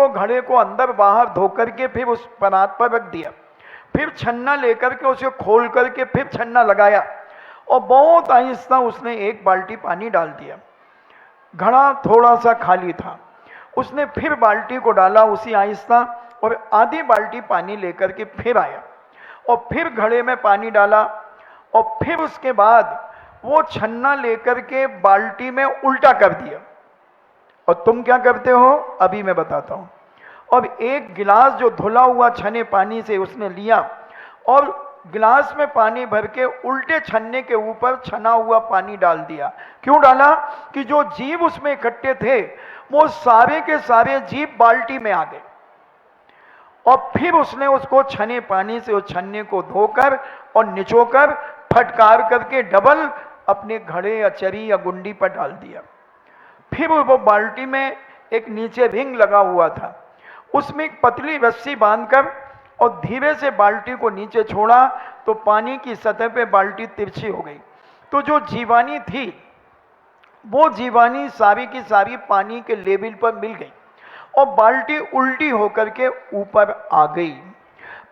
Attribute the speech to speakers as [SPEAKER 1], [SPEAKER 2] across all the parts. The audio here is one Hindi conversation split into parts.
[SPEAKER 1] को घड़े को अंदर बाहर धो करके फिर उस परात पर रख दिया, फिर छन्ना लेकर के उसे खोल करके फिर छन्ना लगाया और बहुत आहिस्ता उसने एक बाल्टी पानी डाल दिया। घड़ा थोड़ा सा खाली था, उसने फिर बाल्टी को डाला उसी आहिस्ता और आधी बाल्टी पानी लेकर के फिर आया और फिर घड़े में पानी डाला और फिर उसके बाद वो छन्ना लेकर के बाल्टी में उल्टा कर दिया। और तुम क्या करते हो अभी मैं बताता हूं। और एक गिलास जो धुला हुआ छने पानी से उसने लिया और गिलास में पानी भर के उल्टे छन्ने के ऊपर छना हुआ पानी डाल दिया। क्यों डाला? कि जो जीव उसमें इकट्ठे थे वो सारे के सारे जीव बाल्टी में आ गए और फिर उसने उसको छने पानी से उस छन्ने को धोकर और निचोकर फटकार करके डबल अपने घड़े या चरी या गुंडी पर डाल दिया। फिर वो बाल्टी में एक नीचे रिंग लगा हुआ था, उसमें एक पतली रस्सी बांधकर और धीरे से बाल्टी को नीचे छोड़ा तो पानी की सतह पे बाल्टी तिरछी हो गई। तो जो जीवानी थी वो जीवानी सारी की सारी पानी के लेवल पर मिल गई और बाल्टी उल्टी होकर के ऊपर आ गई।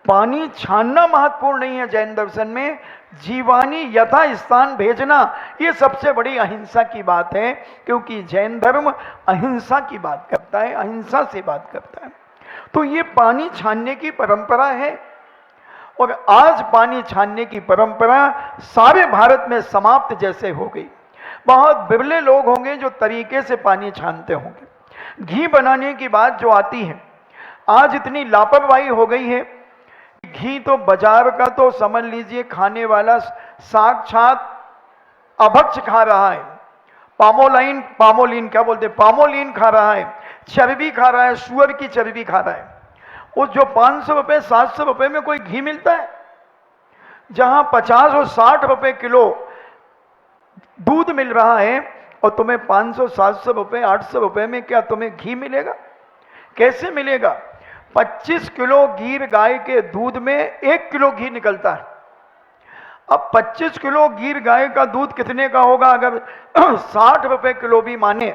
[SPEAKER 1] पानी छानना महत्वपूर्ण नहीं है जैन दर्शन में, जीवानी यथा स्थान भेजना ये सबसे बड़ी अहिंसा की बात है, क्योंकि जैन धर्म अहिंसा की बात करता है, अहिंसा से बात करता है। तो ये पानी छानने की परंपरा है और आज पानी छानने की परंपरा सारे भारत में समाप्त जैसे हो गई। बहुत बिरले लोग होंगे जो तरीके से पानी छानते होंगे। घी बनाने की बात जो आती है, आज इतनी लापरवाही हो गई है। घी तो बाजार का तो समझ लीजिए खाने वाला साक्षात अभक्ष खा रहा है, पामोलिन क्या बोलते हैं, पामोलिन खा रहा है, चर्बी खा रहा है, सुअर की चर्बी खा रहा है। उस जो 500 रुपए 700 रुपए में कोई घी मिलता है, जहां 50 और 60 रुपए किलो दूध मिल रहा है और तुम्हें 500 700 रुपए 800 रुपए में क्या तुम्हें घी मिलेगा? कैसे मिलेगा? 25 किलो गिर गाय के दूध में 1 किलो घी निकलता है। अब 25 किलो गिर गाय का दूध कितने का होगा? अगर 60 रुपए किलो भी माने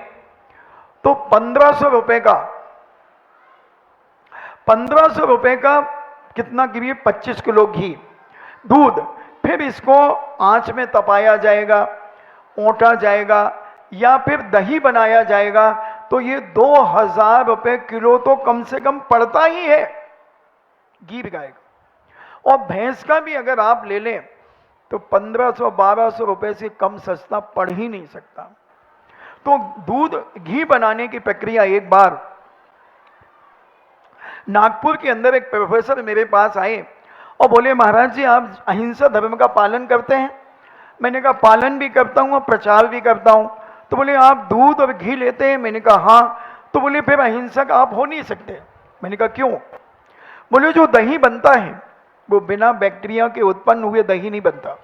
[SPEAKER 1] तो 1500 रुपए का, 1500 रुपए का कितना घी? 25 किलो घी दूध। फिर इसको आंच में तपाया जाएगा, ओटा जाएगा या फिर दही बनाया जाएगा, तो ये 2000 रुपए किलो तो कम से कम पड़ता ही है गिर गाय का। और भैंस का भी अगर आप ले लें तो 1500-1200 रुपए से कम सस्ता पड़ ही नहीं सकता। तो दूध घी बनाने की प्रक्रिया, एक बार नागपुर के अंदर एक प्रोफेसर मेरे पास आए और बोले, महाराज जी आप अहिंसा धर्म का पालन करते हैं? मैंने कहा पालन भी करता हूं और प्रचार भी करता हूं। तो बोले आप दूध और घी लेते हैं? मैंने कहा हाँ। तो बोले फिर अहिंसक आप हो नहीं सकते। मैंने कहा क्यों? बोले जो दही बनता है वो बिना बैक्टीरिया के उत्पन्न हुए दही नहीं बनता।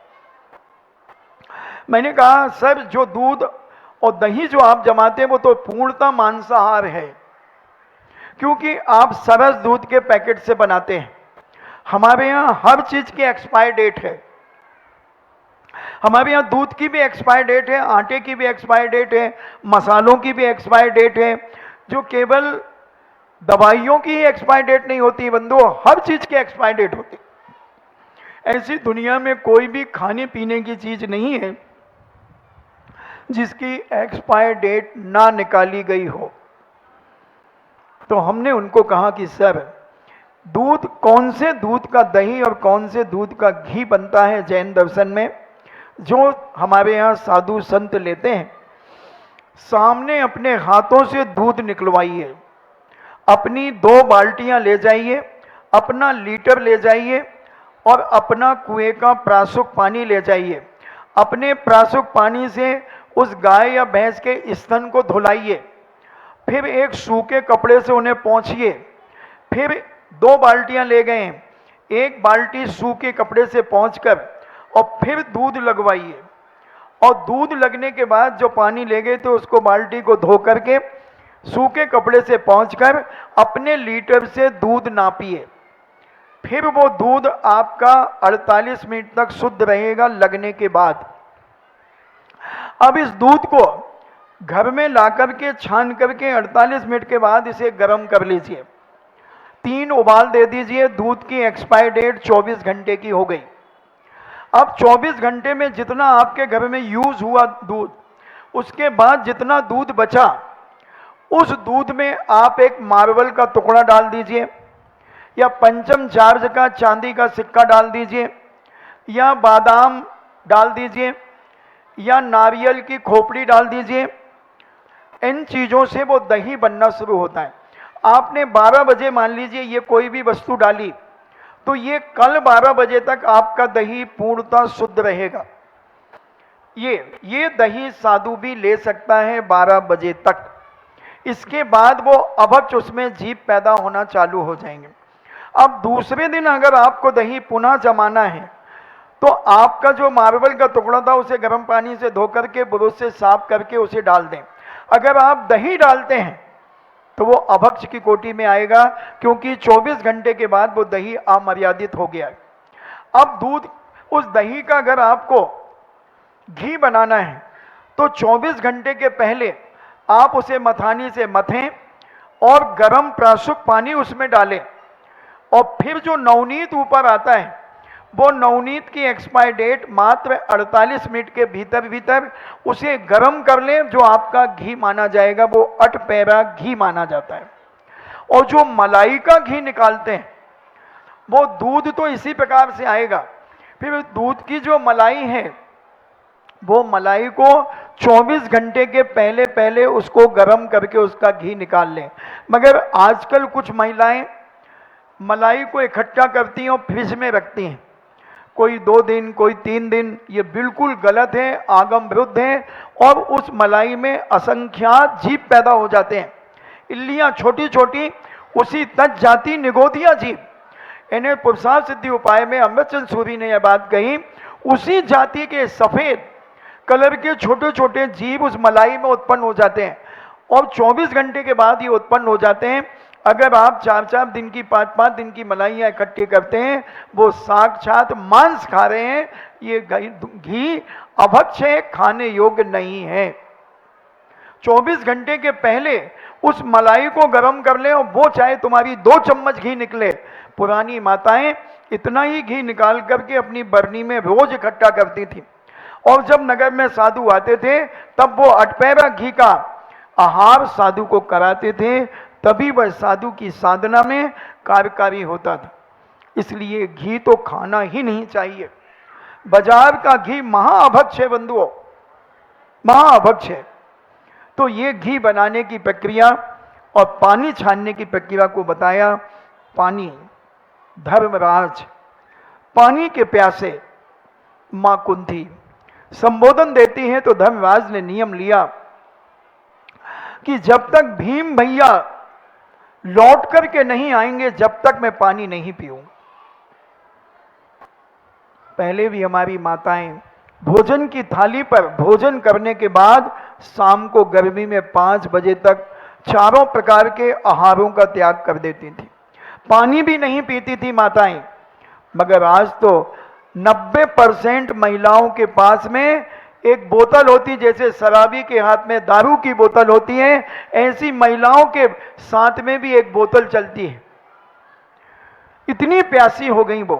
[SPEAKER 1] मैंने कहा सर जो दूध और दही जो आप जमाते हैं वो तो पूर्णतः मांसाहार है, क्योंकि आप सरस दूध के पैकेट से बनाते हैं। हमारे यहां हर चीज की एक्सपायर डेट है। हमारे यहाँ दूध की भी एक्सपायर डेट है, आटे की भी एक्सपायर डेट है, मसालों की भी एक्सपायर डेट है। जो केवल दवाइयों की ही एक्सपायर डेट नहीं होती बंधु, हर चीज की एक्सपायर डेट होती। ऐसी दुनिया में कोई भी खाने पीने की चीज नहीं है जिसकी एक्सपायर डेट ना निकाली गई हो। तो हमने उनको कहा कि सर दूध, कौन से दूध का दही और कौन से दूध का घी बनता है जैन दर्शन में, जो हमारे यहाँ साधु संत लेते हैं? सामने अपने हाथों से दूध निकलवाइए, अपनी 2 बाल्टियां ले जाइए, अपना लीटर ले जाइए और अपना कुएं का प्रासुक पानी ले जाइए। अपने प्रासुक पानी से उस गाय या भैंस के स्तन को धुलाइए, फिर एक सूखे कपड़े से उन्हें पोंछिए। फिर 2 बाल्टियां ले गए, एक बाल्टी सूखे कपड़े से पोंछकर और फिर दूध लगवाइए। और दूध लगने के बाद जो पानी ले गए तो उसको बाल्टी को धो करके सूखे कपड़े से पोंछकर अपने लीटर से दूध नापिए। फिर वो दूध आपका 48 मिनट तक शुद्ध रहेगा लगने के बाद। अब इस दूध को घर में ला करके छान करके 48 मिनट के बाद इसे गर्म कर लीजिए। 3 उबाल दे दीजिए। दूध की एक्सपायर डेट 24 घंटे की हो गई। अब 24 घंटे में जितना आपके घर में यूज हुआ दूध, उसके बाद जितना दूध बचा, उस दूध में आप एक मार्बल का टुकड़ा डाल दीजिए, या पंचम चार्ज का चांदी का सिक्का डाल दीजिए, या बादाम डाल दीजिए, या नारियल की खोपड़ी डाल दीजिए। इन चीज़ों से वो दही बनना शुरू होता है। आपने 12 बजे मान लीजिए ये कोई भी वस्तु डाली, तो ये कल 12 बजे तक आपका दही पूर्णतः शुद्ध रहेगा। ये दही साधु भी ले सकता है 12 बजे तक। इसके बाद वो अभक्ष उसमें जीभ पैदा होना चालू हो जाएंगे। अब दूसरे दिन अगर आपको दही पुनः जमाना है, तो आपका जो मार्बल का टुकड़ा था उसे गर्म पानी से धो करके ब्रश से साफ करके उसे डाल दें। अगर आप दही डालते हैं तो वो अभक्ष की कोटि में आएगा, क्योंकि 24 घंटे के बाद वो दही अमर्यादित हो गया है। अब दूध, उस दही का अगर आपको घी बनाना है तो 24 घंटे के पहले आप उसे मथानी से मथें और गर्म प्राशुक पानी उसमें डालें, और फिर जो नवनीत ऊपर आता है वो नवनीत की एक्सपायर डेट मात्र 48 मिनट के भीतर भीतर उसे गर्म कर लें। जो आपका घी माना जाएगा वो 8 पैरा घी माना जाता है। और जो मलाई का घी निकालते हैं वो दूध तो इसी प्रकार से आएगा। फिर दूध की जो मलाई है वो मलाई को 24 घंटे के पहले पहले उसको गर्म करके उसका घी निकाल लें। मगर आजकल कुछ महिलाएं मलाई को इकट्ठा करती हैं और फ्रिज में रखती हैं, कोई 2 दिन कोई 3 दिन। ये बिल्कुल गलत है, आगम विरुद्ध है, और उस मलाई में असंख्यात जीभ पैदा हो जाते हैं। इल्लियां छोटी छोटी, उसी तज जाती निगोदिया जीभ। इन्हें पुरुषार्थ सिद्धि उपाय में अमृतचंद सूरी ने यह बात कही, उसी जाति के सफेद कलर के छोटे छोटे जीभ उस मलाई में उत्पन्न हो जाते हैं, और 24 घंटे के बाद ये उत्पन्न हो जाते हैं। अगर आप 4-4 दिन की 5-5 दिन की मलाइयाँ इकट्ठी करते हैं, वो साक्षात मांस खा रहे हैं। ये घी अभक्ष है, खाने योग्य नहीं है। 24 घंटे के पहले उस मलाई को गर्म कर लें, और वो चाहे तुम्हारी 2 चम्मच घी निकले। पुरानी माताएं इतना ही घी निकाल करके अपनी बरनी में रोज इकट्ठा करती थी, और जब नगर में साधु आते थे तब वो 8 पैरा घी का आहार साधु को कराते थे, तभी वह साधु की साधना में कार्यकारी होता था। इसलिए घी तो खाना ही नहीं चाहिए। बाजार का घी महाअभक्ष है बंधुओं, महाअभक्ष है। तो ये घी बनाने की प्रक्रिया और पानी छानने की प्रक्रिया को बताया। पानी, धर्मराज पानी के प्यासे मां कुंती संबोधन देती हैं, तो धर्मराज ने नियम लिया कि जब तक भीम भैया लौट करके नहीं आएंगे जब तक मैं पानी नहीं पीऊंगा। पहले भी हमारी माताएं भोजन की थाली पर भोजन करने के बाद शाम को गर्मी में 5 बजे तक चारों प्रकार के आहारों का त्याग कर देती थी, पानी भी नहीं पीती थी माताएं। मगर आज तो 90% महिलाओं के पास में एक बोतल होती, जैसे शराबी के हाथ में दारू की बोतल होती है, ऐसी महिलाओं के साथ में भी एक बोतल चलती है। इतनी प्यासी हो गई वो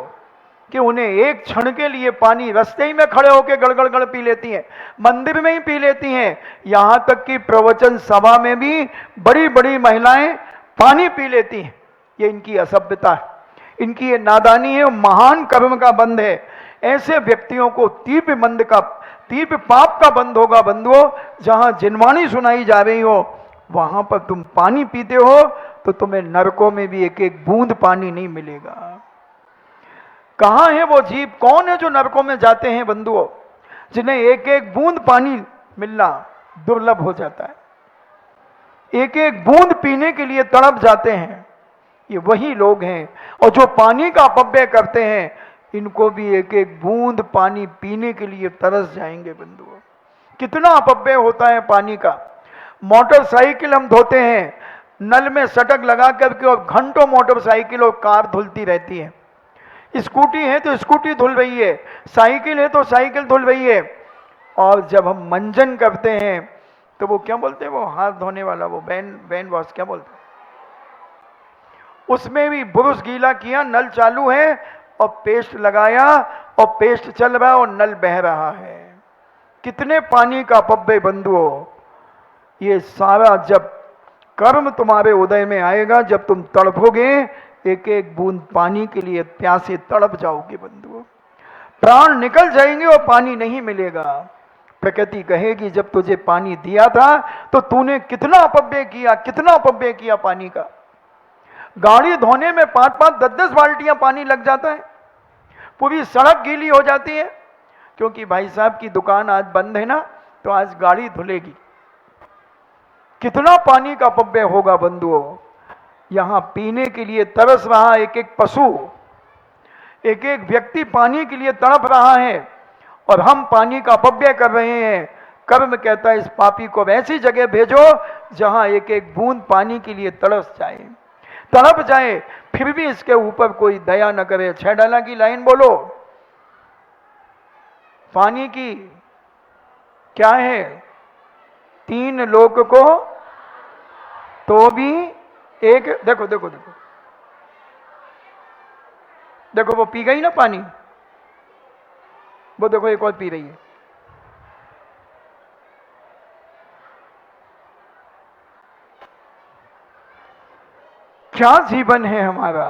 [SPEAKER 1] कि उन्हें एक क्षण के लिए पानी रास्ते ही में खड़े होकर गड़गड़ गड़ पी लेती हैं, मंदिर में ही पी लेती हैं। यहां तक कि प्रवचन सभा में भी बड़ी बड़ी महिलाएं पानी पी लेती हैं। ये इनकी असभ्यता है, इनकी ये नादानी है, महान कर्म का बंध है। ऐसे व्यक्तियों को तीव्र पाप का बंध होगा बंधुओं। जहां जिनवाणी सुनाई जा रही हो वहां पर तुम पानी पीते हो तो तुम्हें नरकों में भी एक एक बूंद पानी नहीं मिलेगा। कहां है वो जीव, कौन है जो नरकों में जाते हैं बंधुओं, जिन्हें एक एक बूंद पानी मिलना दुर्लभ हो जाता है, एक एक बूंद पीने के लिए तड़प जाते हैं। ये वही लोग हैं, और जो पानी का अपव्यय करते हैं इनको भी एक एक बूंद पानी पीने के लिए तरस जाएंगे बंधुओं। कितना अपव्यय होता है पानी का। मोटरसाइकिल हम धोते हैं, नल में सटक लगा करके, और घंटों मोटरसाइकिल और कार धुलती रहती है। स्कूटी है तो स्कूटी धुल रही है, साइकिल है तो साइकिल धुल रही है। और जब हम मंजन करते हैं तो वो क्या बोलते हैं, वो हाथ धोने वाला, वो बैन वॉश क्या बोलते हैं, उसमें भी ब्रश गीला किया, नल चालू है और पेस्ट लगाया और पेस्ट चल रहा है और नल बह रहा है। कितने पानी का अपव्यय बंधुओं। ये सारा जब कर्म तुम्हारे उदय में आएगा, जब तुम तड़पोगे, एक एक बूंद पानी के लिए प्यासे तड़प जाओगे बंधुओं, प्राण निकल जाएंगे और पानी नहीं मिलेगा। प्रकृति कहेगी जब तुझे पानी दिया था तो तूने कितना अपव्यय किया, कितना अपव्यय किया पानी का। गाड़ी धोने में 5-5, 10-10 बाल्टियां पानी लग जाता है, पूरी सड़क गीली हो जाती है, क्योंकि भाई साहब की दुकान आज बंद है ना, तो आज गाड़ी धुलेगी। कितना पानी का अपव्यय होगा बंधुओं। यहां पीने के लिए तरस रहा एक एक पशु, एक एक व्यक्ति पानी के लिए तड़प रहा है, और हम पानी का अपव्यय कर रहे हैं। कर्म कहता है इस पापी को ऐसी जगह भेजो जहां एक एक बूंद पानी के लिए तरस जाए, तड़प जाए, फिर भी इसके ऊपर कोई दया न करे। 6 डाला की लाइन बोलो, पानी की क्या है, 3 लोक को तो भी एक, देखो देखो देखो देखो, वो पी गई ना पानी, वो देखो एक और पी रही है। क्या जीवन है हमारा।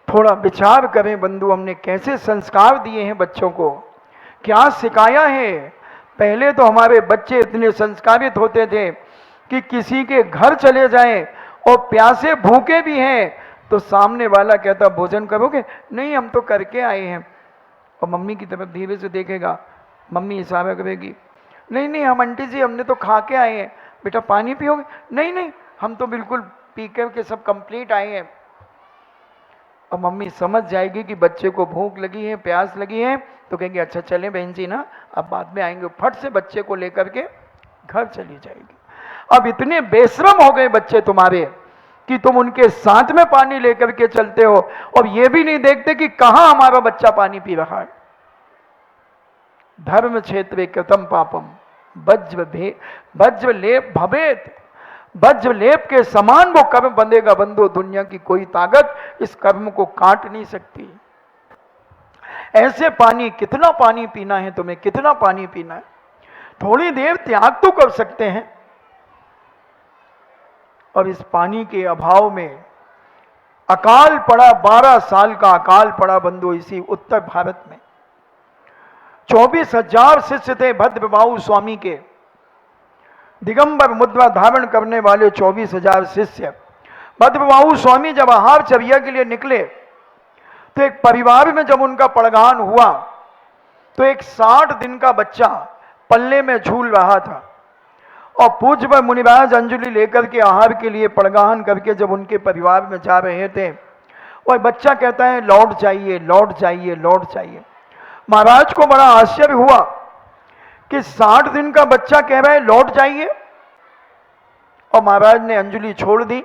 [SPEAKER 1] थोड़ा विचार करें बंधु, हमने कैसे संस्कार दिए हैं बच्चों को, क्या सिखाया है। पहले तो हमारे बच्चे इतने संस्कारित होते थे कि किसी के घर चले जाएं और प्यासे भूखे भी हैं तो सामने वाला कहता भोजन करोगे, नहीं हम तो करके आए हैं, और मम्मी की तरफ धीरे से देखेगा, मम्मी इशारा करेगी, नहीं नहीं हम आंटी जी हमने तो खा के आए हैं, बेटा पानी पियोगे, नहीं नहीं हम तो बिल्कुल पी के सब कंप्लीट आए हैं। और मम्मी समझ जाएगी कि बच्चे को भूख लगी है, प्यास लगी है, तो कहेंगे अच्छा चलें बहन जी ना, अब बाद में आएंगे, फट से बच्चे को लेकर के घर चली जाएगी। अब इतने बेशरम हो गए बच्चे तुम्हारे कि तुम उनके साथ में पानी लेकर के चलते हो और ये भी नहीं देखते कि कहां हमारा बच्चा पानी पी रहा है। धर्म क्षेत्रे कृतम पापम वज्र लेप भवेत, वज्र लेप के समान वो कर्म बंधेगा बंधु, दुनिया की कोई ताकत इस कर्म को काट नहीं सकती। ऐसे पानी, कितना पानी पीना है तुम्हें, कितना पानी पीना है, थोड़ी देर त्याग तो कर सकते हैं। और इस पानी के अभाव में अकाल पड़ा, 12 साल का अकाल पड़ा बंधु इसी उत्तर भारत में। 24,000 शिष्य थे भद्रबाहु स्वामी के, दिगंबर मुद्रा धारण करने वाले 24,000 शिष्य। भद्रबाहु स्वामी जब आहार चर्या के लिए निकले तो एक परिवार में जब उनका पड़गान हुआ तो एक 60 दिन का बच्चा पल्ले में झूल रहा था, और पूज्य मुनिराज अंजलि लेकर के आहार के लिए पड़गान करके जब उनके परिवार में जा रहे थे, वह बच्चा कहता है लौट जाइए लौट जाइए लौट जाइए। महाराज को बड़ा आश्चर्य हुआ कि 60 दिन का बच्चा कह रहा है लौट जाइए, और महाराज ने अंजलि छोड़ दी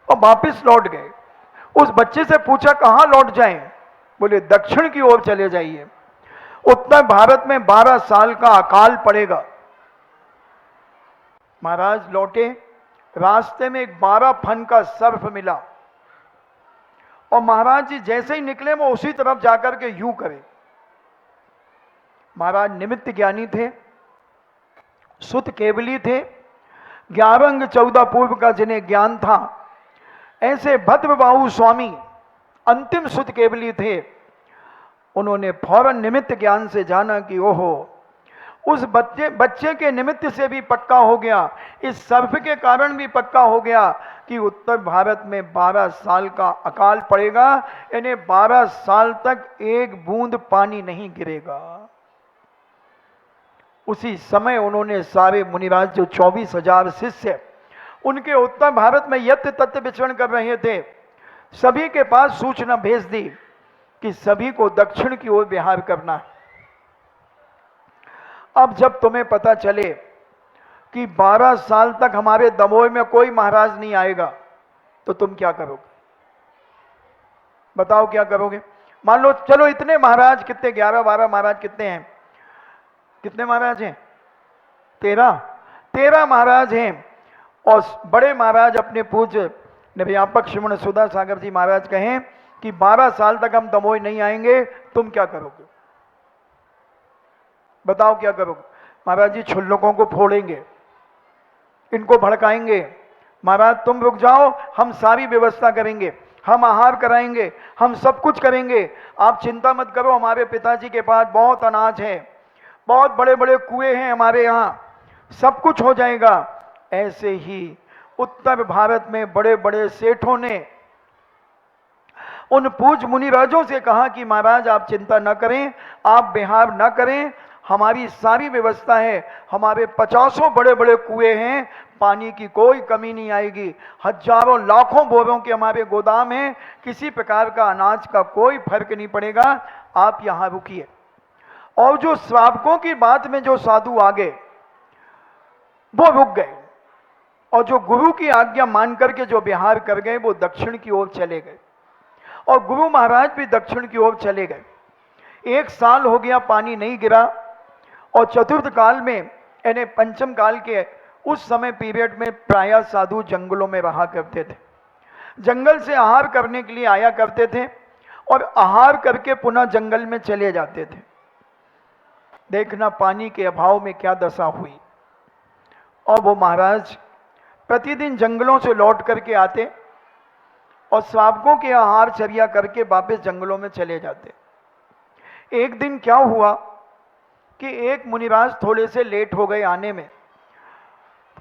[SPEAKER 1] और वापिस लौट गए। उस बच्चे से पूछा कहां लौट जाएं, बोले दक्षिण की ओर चले जाइए, उत्तर भारत में 12 साल का अकाल पड़ेगा। महाराज लौटे, रास्ते में एक 12 फन का सर्प मिला, और महाराज जी जैसे ही निकले वो उसी तरफ जाकर के यूं करे। महाराज निमित्त ज्ञानी थे, सुत केवली थे, 11 अंग 14 पूर्व का जिन्हें ज्ञान था, ऐसे भद्रबाहु स्वामी अंतिम सुत केवली थे। उन्होंने फौरन निमित्त ज्ञान से जाना कि ओहो, उस बच्चे के निमित्त से भी पक्का हो गया, इस सर्प के कारण भी पक्का हो गया कि उत्तर भारत में 12 साल का अकाल पड़ेगा, यानी 12 साल तक एक बूंद पानी नहीं गिरेगा। उसी समय उन्होंने सारे मुनिराज जो 24,000 शिष्य उनके उत्तर भारत में यत्न तत्व विचरण कर रहे थे, सभी के पास सूचना भेज दी कि सभी को दक्षिण की ओर विहार करना है। अब जब तुम्हें पता चले कि 12 साल तक हमारे दमोह में कोई महाराज नहीं आएगा तो तुम क्या करोगे, बताओ क्या करोगे। मान लो चलो इतने महाराज, कितने 11-12 महाराज कितने हैं, कितने महाराज हैं, 13 13 महाराज हैं। और बड़े महाराज अपने पूज्य निर्व्यापक श्रवण सुधा सागर जी महाराज कहें कि 12 साल तक हम दमोह नहीं आएंगे, तुम क्या करोगे? बताओ क्या करोगे? महाराज जी छुल्लकों को फोड़ेंगे, इनको भड़काएंगे। महाराज तुम रुक जाओ, हम सारी व्यवस्था करेंगे, हम आहार कराएंगे, हम सब कुछ करेंगे, आप चिंता मत करो। हमारे पिताजी के पास बहुत अनाज है, बहुत बड़े बड़े कुएं हैं हमारे यहाँ, सब कुछ हो जाएगा। ऐसे ही उत्तर भारत में बड़े बड़े सेठों ने उन पूज मुनिराजों से कहा कि महाराज आप चिंता न करें, आप बिहार न करें, हमारी सारी व्यवस्था है, हमारे 50 बड़े बड़े कुएं हैं, पानी की कोई कमी नहीं आएगी, हजारों लाखों बोरों के हमारे गोदाम हैं, किसी प्रकार का अनाज का कोई फर्क नहीं पड़ेगा, आप यहां रुकिए। और जो श्रावकों की बात में जो साधु आ गए वो रुक गए, और जो गुरु की आज्ञा मान करके जो बिहार कर गए वो दक्षिण की ओर चले गए, और गुरु महाराज भी दक्षिण की ओर चले गए। 1 साल हो गया पानी नहीं गिरा, और चतुर्थ काल में यानी पंचम काल के उस समय पीरियड में प्रायः साधु जंगलों में रहा करते थे, जंगल से आहार करने के लिए आया करते थे और आहार करके पुनः जंगल में चले जाते थे। देखना पानी के अभाव में क्या दशा हुई। और वो महाराज प्रतिदिन जंगलों से लौट करके आते और श्रावकों के आहार चर्या करके वापस जंगलों में चले जाते। एक दिन क्या हुआ कि एक मुनिराज थोड़े से लेट हो गए आने में,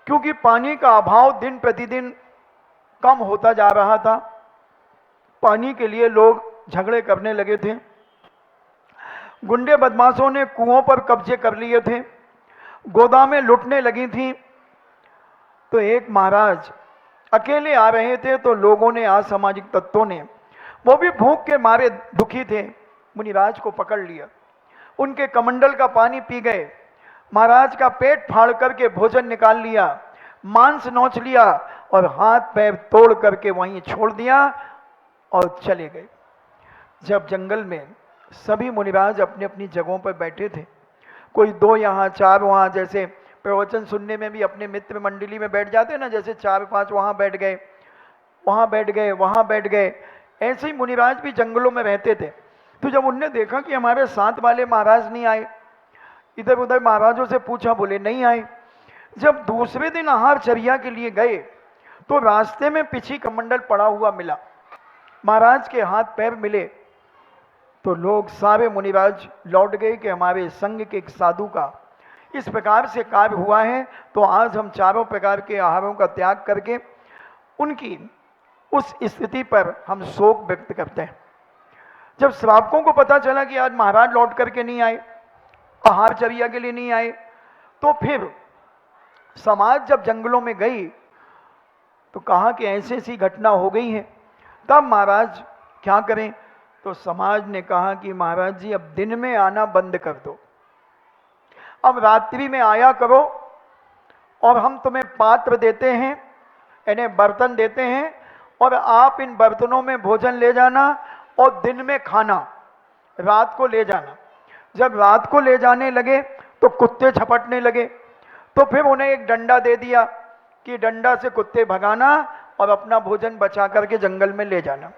[SPEAKER 1] क्योंकि पानी का अभाव दिन प्रतिदिन कम होता जा रहा था। पानी के लिए लोग झगड़े करने लगे थे, गुंडे बदमाशों ने कुओं पर कब्जे कर लिए थे, गोदामें लुटने लगी थी। तो एक महाराज अकेले आ रहे थे, तो लोगों ने, असामाजिक तत्वों ने, वो भी भूख के मारे दुखी थे, मुनिराज को पकड़ लिया, उनके कमंडल का पानी पी गए, महाराज का पेट फाड़ करके भोजन निकाल लिया, मांस नोच लिया और हाथ पैर तोड़ करके वहीं छोड़ दिया और चले गए। जब जंगल में सभी मुनिराज अपनी अपनी जगहों पर बैठे थे, कोई 2 यहाँ 4 वहाँ, जैसे प्रवचन सुनने में भी अपने मित्र मंडली में बैठ जाते ना, जैसे 4-5 वहाँ बैठ गए, वहाँ बैठ गए, वहाँ बैठ गए, ऐसे ही मुनिराज भी जंगलों में रहते थे। तो जब उनने देखा कि हमारे साथ वाले महाराज नहीं आए, इधर उधर महाराजों से पूछा, बोले नहीं आए। जब दूसरे दिन आहार चर्या के लिए गए तो रास्ते में पीछे कमंडल पड़ा हुआ मिला, महाराज के हाथ पैर मिले, तो लोग सारे मुनिराज लौट गए कि हमारे संग के एक साधु का इस प्रकार से कार्य हुआ है, तो आज हम चारों प्रकार के आहारों का त्याग करके उनकी उस स्थिति पर हम शोक व्यक्त करते हैं। जब श्रावकों को पता चला कि आज महाराज लौट करके नहीं आए, आहार चर्या के लिए नहीं आए, तो फिर समाज जब जंगलों में गई तो कहा कि ऐसी ऐसी घटना हो गई है, तब महाराज क्या करें? तो समाज ने कहा कि महाराज जी अब दिन में आना बंद कर दो, अब रात्रि में आया करो, और हम तुम्हें पात्र देते हैं, यानी बर्तन देते हैं, और आप इन बर्तनों में भोजन ले जाना और दिन में खाना रात को ले जाना। जब रात को ले जाने लगे तो कुत्ते झपटने लगे, तो फिर उन्हें एक डंडा दे दिया कि डंडा से कुत्ते भगाना और अपना भोजन बचा करके जंगल में ले जाना।